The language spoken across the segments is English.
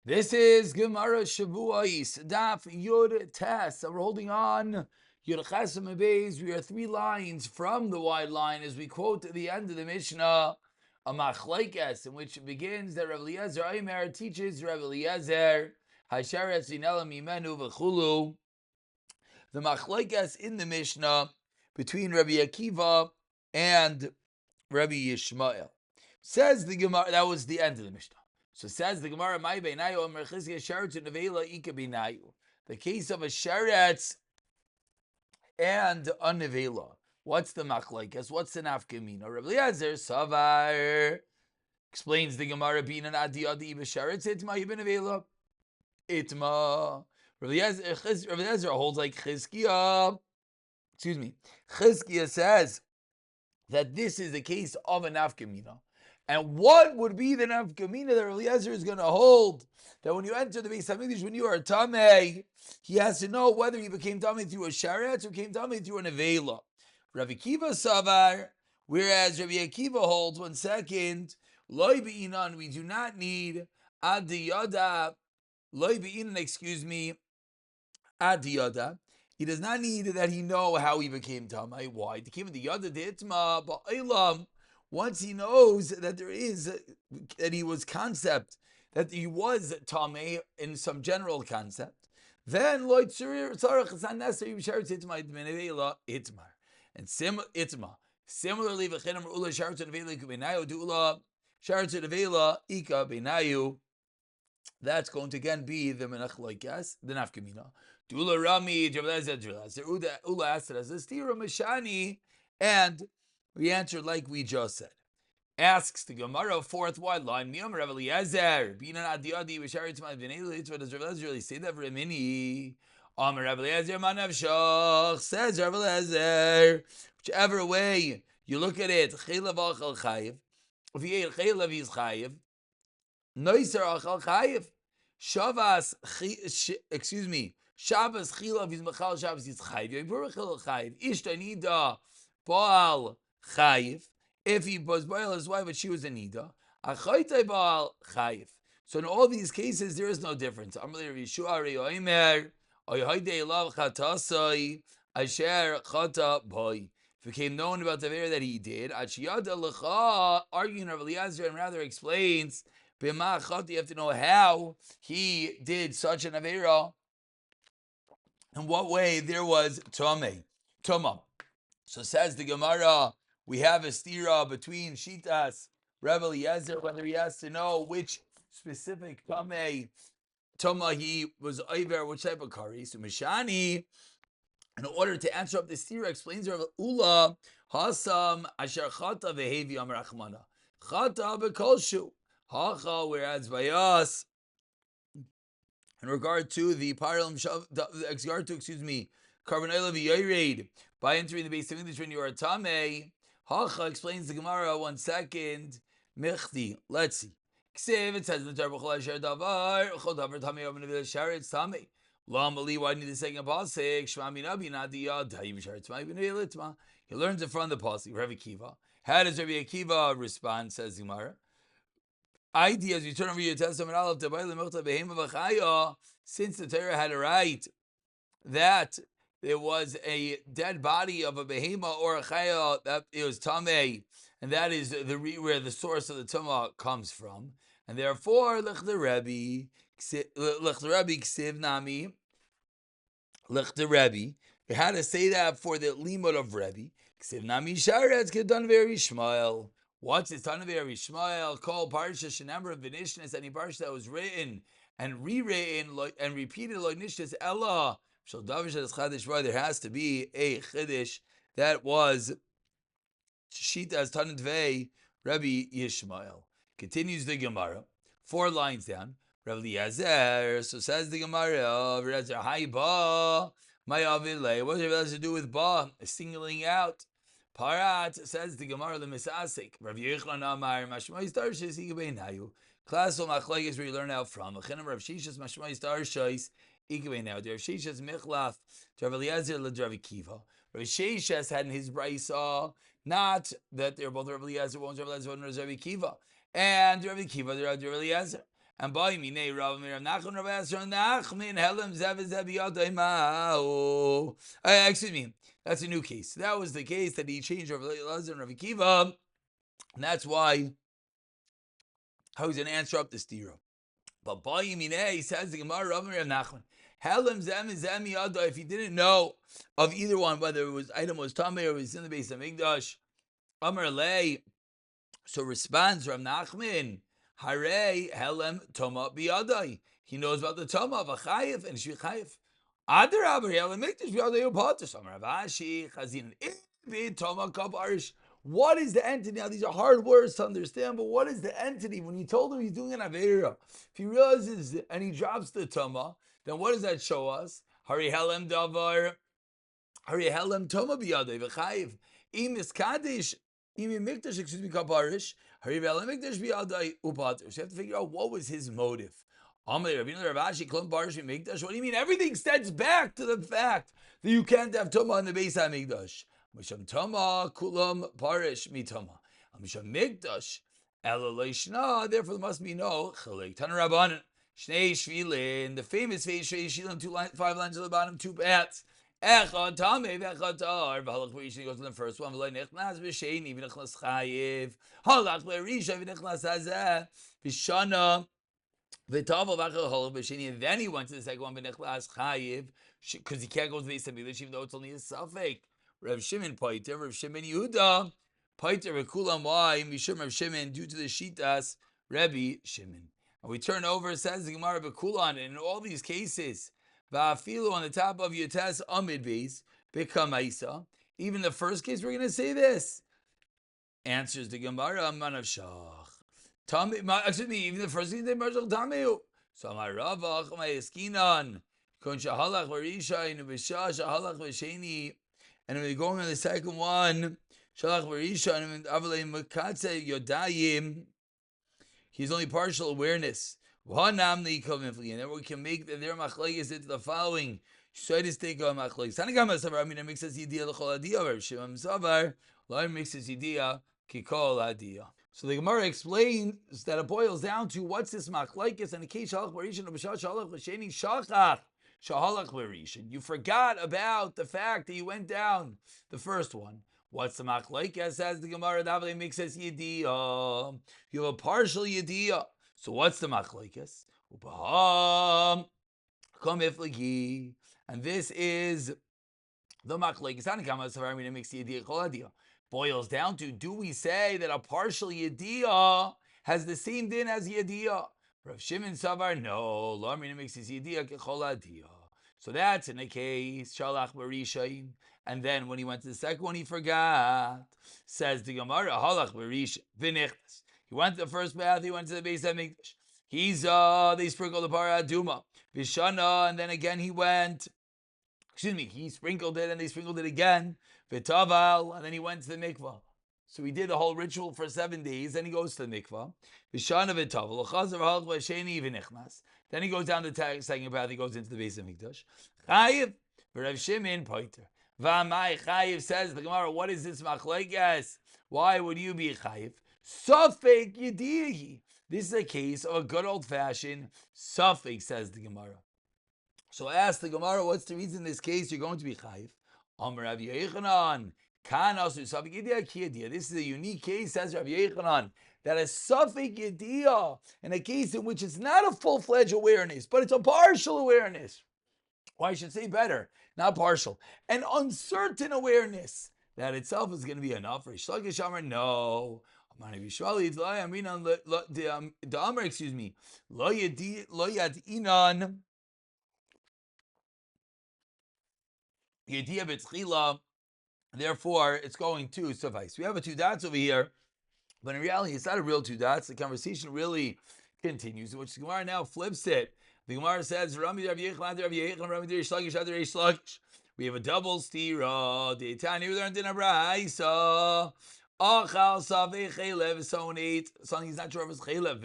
This is Gemara Shavuos, Daf Yud Tes. So we're holding on Yud Chesem Beis. We are 3 lines from the wide line as we quote at the end of the Mishnah a machlekes in which it begins that Rav Eliezer Aimer teaches Rav Eliezer Hasharetz Inela Mimenu V'chulu. The machlekes in the Mishnah between Rabbi Akiva and Rabbi Yishmael. Says the Gemara, that was the end of the Mishnah. So says the Gemara, "My beinayu Omer Chizkiya sheretz nevela ika beinayu." The case of a sheretz and a nevela. What's the machlekes? What's the nafkamina? Rabbi Eliezer Savar explains the Gemara, "Bein an adi b'sheretz itma ibn nevela itma." Rabbi Eliezer holds like Chizkiya. Excuse me. Chizkiya says that this is the case of a nafkamina. And what would be the nafkamina that Eliezer is going to hold? That when you enter the Beis Hamikdash, when you are a tamei, he has to know whether he became tamei through a sharetz or became tamei through an avela. Rabbi Akiva savar, whereas Rabbi Akiva holds, 1 second, loy be'inan, we do not need adiyada, loy be'inan, excuse me, adiyada. He does not need that he know how he became tamei. Why? The came the yada ditma ba'ilam. Once he knows that there is, that he was concept, that he was tamei in some general concept, then loy tzarich it's not necessary b'sharetz itma itma itmar. And itma. Similarly, v'chenam ula sharetz nevela ika beinayu du'ula sharetz nevela ika beinayu. That's going to again be the menachloikas, the nafkamina. Dula Rami, Ula asked it as a stira mashani, and we answered like we just said. Asks the Gemara, 4th wide line, Miyam Rav Eliezer, Binan Adiyadi, Visharit Ma Vinei, what does Rav Eliezer really say that for a mini? Rav Eliezer Manav Shach, says Rav Eliezer, whichever way you look at it, Chaylev Achal Chayiv, if he ate Chaylev, he's Chayiv, Noiser Achal Chayiv, Shavas, excuse me, Shabbos Chilav is Machal Shabbos is Chayiv. Yipur Chil Chayiv. Ishta Nida Baal Chayiv. If he was Baal his wife, but she was a Nida. Achaitay Baal Chayiv. So in all these cases, there is no difference. Amalei Rav Yeshua Reyoimer Oyhaydei Lav Chatasai Asher Chata Boy. If it became known about the Avera that he did, Achiyada Lecha, arguing Rav Eliezer, and rather explains B'ma Chata, you have to know how he did such an Avera. In what way there was Toma. So says the Gemara, we have a stira between Shitas, Rav Eliezer, whether he has to know which specific Toma he was over, which type of kari. So Mishani, in order to answer up the stira, explains Rav Ula, Hasam Asher Chata Vehevi Amar Achmana. Chata Bekolshu. Hacha, whereas by us, in regard to the Paralim Carbonella V'Yored, by entering the Beis Hamikdash when you are a Tamei, Hacha explains the Gemara, 1 second, Michti, let's see. Ksiv, it says in the Torah, B'chol Asher Davar, Chol Davar Tamei, Omen Avil Sharetz Tamei. Lam Ali, why need the second pasuk? Shema Minabi Nadia, Dayim Sharetz Tamei B'Nei Litma. He learns it from the pasuk, Rabbi Akiva. How does Rabbi Akiva respond, says the Gemara? Idea as you turn over your Testament, since the Torah had a right that there was a dead body of a behema or a chaya that it was tamei, and that is where the source of the tumah comes from, and therefore lech Rebbe ksiv nami lech Rebbe. You had to say that for the limud of Rebbe ksiv nami sharetz kedan very shmael. What's his son of Ishmael called Parsha Shenamar of Vinishnas, any Parsha that was written and rewritten and repeated like Nishnas Ella. There has to be a Chiddush that was Shita as Tanadvei Rabbi Yishmael. Continues the Gemara, 4 lines down. Rabbi Eliezer, so says the Gemara, Hi Ba, my Avile. What does it have to do with Ba? Singling out. Parat, says the Gemara Lemisasik. Rav Yechlan Amar Mashmai Starshis Ikabeinayu. Classical machlokes where you learn out from. Achinam Rav Shishas Mashmai Starshis Ikabeinayu. Rav Shishas Michlaf to Rav Eliezer Rav Akiva. Rav Shishas had in his brisa not that they're both Rav Eliezer, one's Rav Eliezer, one's Rav Akiva, and Rav Akiva, they're Rav Eliezer. And by Minei Rav Miriam Nachman Rav Asher Nachman Helem Zev Zev Yadai Ma'u. Excuse me, that's a new case. That was the case that he changed Rav Elazar and Rav Akiva, and that's why I was going to answer up the stira. But by Minei says the Gemara Rav Miriam Nachman Helem Zem Zem Yadai. If you didn't know of either one, whether it was item was Tamei or it was in the base of Mikdash, Amar Lei. So responds Rav Nachman. Hare helem toma biyadai. He knows about the toma of a chayiv and shvi chayiv. Adarabar helem mikdash biyadai upater. So Rav Ashi chazin ibid toma kabarish. What is the entity? Now these are hard words to understand, but what is the entity? When you told him he's doing an avera, if he realizes and he drops the toma, then what does that show us? Hare helem davar. Hare helem toma biyadai v'chayiv. Imis kadish. Mikdash, excuse me, kabarish. So you have to figure out what was his motive. What do you mean? Everything steps back to the fact that you can't have Tumah in the Beis HaMikdash. Misham Tumah kulam parish mitama. Misham Mikdash ela leishna. Therefore, there must be no chalek. Tana Rabbanan Shnei Shvilin. The famous Shnei Shvilin, 5 lines at the bottom, 2 paths. Echad tamei v'echad tar. V'halach b'risha goes to the first one. V'lo nechnas b'sheni v'nechnas chayiv. Halach b'risha v'nechnas hazeh v'shana v'tavel v'achal halach b'sheni. And then he went to the second one v'nechnas chayiv because he can't go to the Beis HaMikdash even though it's only a suffix. Rav Shimon Paiter, Rav Shimon Yehuda Paiter v'kulam why mishum Rav Shimon due to the shitas Rabbi Shimon. And we turn over, says the Gemara b'kulan, and in all these cases. Va'afilu on the top of your test amid base become Isa. Even the first case, we're going to say this. Answers the Gemara manav shach. Excuse me. Even the first case, they merge tameu. So my Rava my eskinan kon shahalach v'risha inu b'shah shahalach v'sheni. And we're going on the second one. Shalach v'risha and avalei mekatze yodayim. He's only partial awareness. And then we can make their machlekes into the following. Shoydis take on machlekes. Tanigama savar. I mean, it makes us idea l'chol adiyah. Shimam savar. Lo makes us idea kikol adiyah. So the Gemara explains that it boils down to what's this machlekes and the case shalach v'rishon b'shah shalach v'sheni shachach shalach v'rishon. You forgot about the fact that you went down the first one. What's the machlekes? Says the Gemara. That makes us idea. You have a partial idea. So what's the machlekes? And this is the machlekes. Boils down to, do we say that a partial yediyah has the same din as yediyah? Rav Shimon savar, no. So that's in the case shalach b'rishayin. And then when he went to the second one, he forgot. Says the Gemara, halach b'rishayin v'nichtas. He went to the first path, he went to the Beis HaMikdash. They sprinkled the Parah Aduma. Vishana, and then again he went, he sprinkled it and they sprinkled it again. Vitaval, and then he went to the mikvah. So he did the whole ritual for 7 days, then he goes to the mikvah. Vishana vitaval, chazav halach v'sheni v'nichnas. Then he goes down the second path, he goes into the Beis HaMikdash. Chayiv, Rav Shimon Paiter. V'amai Chayiv says, the Gemara, what is this machlekes? Why would you be Chayiv? Suffik yediyahi. This is a case of a good old-fashioned suffix, says the Gemara. So ask the Gemara, what's the reason in this case you're going to be chayiv? Amar Rav Yechanan, kan asu suffik yediyah ki yediyah. This is a unique case, says Rav Yechanan, that a suffik yediyah, in a case in which it's not a full-fledged awareness, but it's a partial awareness. Or I should say better, not partial. An uncertain awareness. That itself is going to be enough. Rish Lakish Amar, no. Excuse me. Lo yadinan yediyah b'tchila. Therefore, it's going to suffice. We have a 2 dots over here, but in reality, it's not a real 2 dots. The conversation really continues, which the Gemara now flips it. The Gemara says, we have a double stira. The Tanya we learned in a brayso. Achal savei chelev, someone ate something he's not sure if it's chelev,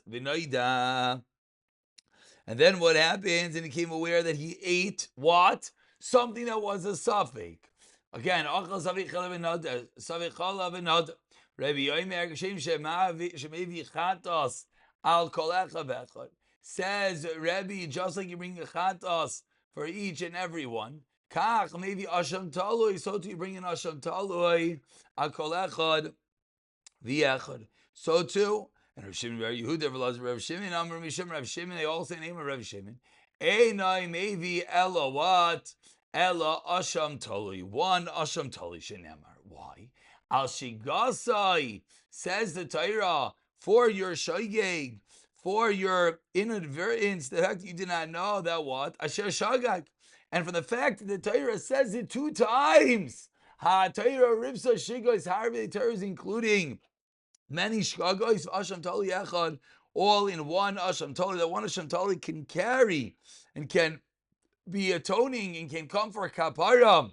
v'noida. And then what happens? And he became aware that he ate what? Something that was a suffix. Again, achal savei chelev v'noida, savei chalav v'noida. Rabbi Yomer Geshem shemevi chatos Al kol echad v'echad. Says Rebbe, just like you bring a chatas for each and every one, kach maybe asham talui, so too you bring an asham talui, al kol echad v'echad. So too, and Rav Shimon Bar Yehuda, Rav Shimon, Amar Mishim, Rav Shimon, they all say the name of Rav Shimon. Einai maybe ella what? Ella asham talui. One asham talui shenemar. Why? Al shigasai, says the Torah, for your shoygeg, for your inadvertence, the fact that you did not know that what? Asher shagag. And for the fact that the Torah says it 2 times. Ha Torah ribsa shigos harbe Torah is including many shagos asham tali echad, all in one asham tali. That one asham tali can carry and can be atoning and can come for a kapara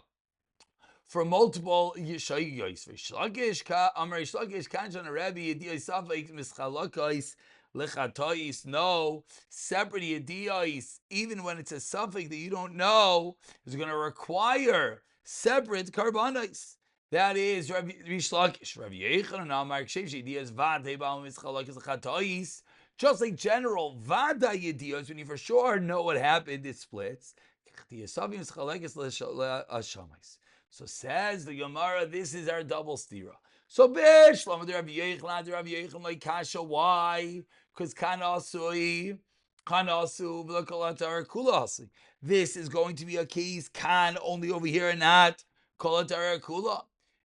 for multiple yishayos. V'shlagish ka amar shlagish kanjan a Rebbe yediyah safek mischalakos lechatayis. No, separate yediyos, even when it's a suffix that you don't know, is going to require separate karbanos. That is Rabbi Shlakish, Rabbi Yechon, and Amar Kshev yediyos v'adei ba'al mischalakos lechatayis. Just like general vada yediyos, when you for sure know what happened, it splits. So says the Gemara, this is our double stira. So Bishlam the Rabbi Yechon like Kasha. Why? Because Kanasu v'lakalatar kulasi. This is going to be a case kan only over here and not kalatar kula.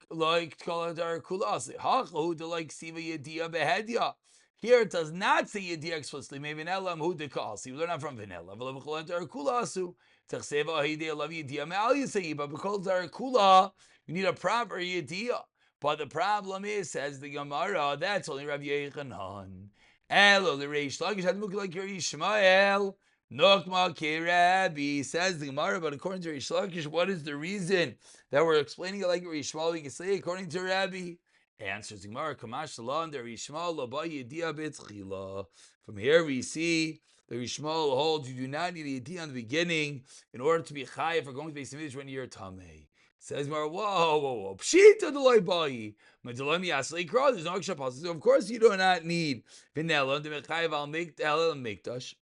Like kalatar kulasi. Hachu to like siva yedia behedya. Here it does not say yedia explicitly. Maybe Vinella hu de kasi. We learn that from Vinella. V'lakalatar kulasu. But because they're kula, you need a proper yediyah. But the problem is, says the Gemara, that's only Rabbi Yechanan. Elo the Reish Lakish had mukh like Yishmael. Nokma Kerabi, says the Gemara. But according to Reish Lakish, what is the reason that we're explaining it like Yishmael? We can say according to Rabbi. Answers the Gemara, Kamash Salan, the Yishmael Laba Yediyah B'Tzchila. From here we see the Rishmal holds you do not need a yediyah in the beginning in order to be chayav for going to Beis Hamikdash when you're tamei. Says Mar, whoa. Pshita delay bayi. Medelami aslei kra. There's no extra pasuk. So of course you do not need vinella to be chayav al mikdash.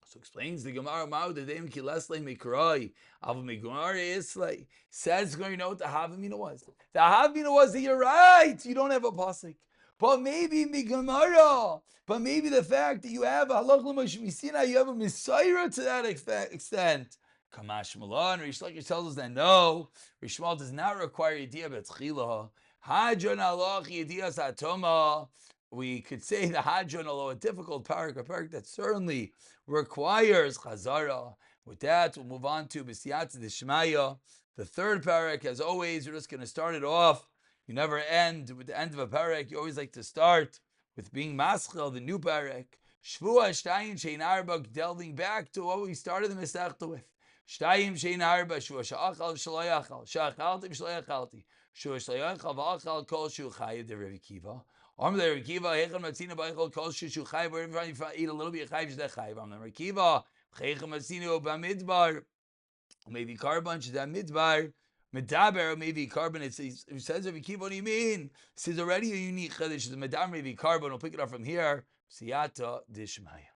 So explains the Gemara Ma'u the Deim Kileslei Mikrai Av Migmar Islay. Says you know what the Havamina was. The Havamina was that you're right. You don't have a pasuk. But maybe Migamara. But maybe the fact that you have a halach l'mashmisina, you have a messiah to that extent. Kamash Malan, Rish Lakish tells us that no, Rishmal does not require yediyah b'tzchila. Hadron halach yediyah satoma. We could say the hadron, although a difficult parak that certainly requires chazara. With that, we'll move on to b'siyat d'shmaya. The third parak, as always, we're just going to start it off. You never end with the end of a parak. You always like to start with being maschel, the new parak. Shvua shtayim shein arba, delving back to what we started the mesechta with. Shtayim shein arba, shvua sha'achal sh'layachal, sha'achalti sh'layachalti, shvua sh'layachal v'achal kol shu chayiv de Rebbe Kiva. Amr de Rebbe Kiva, hechem matzina b'achal kol shu chayiv, wherever you eat a little bit of chayiv shdei chayiv. Amr de Rebbe Kiva, hechem matzina b'midbar, maybe carbon shdei midbar. Medaber maybe carbon. It says Rebbe Kiva, what do you mean? This is already a unique chiddush. The medaber maybe carbon. We'll pick it up from here. Siyata dishmaya.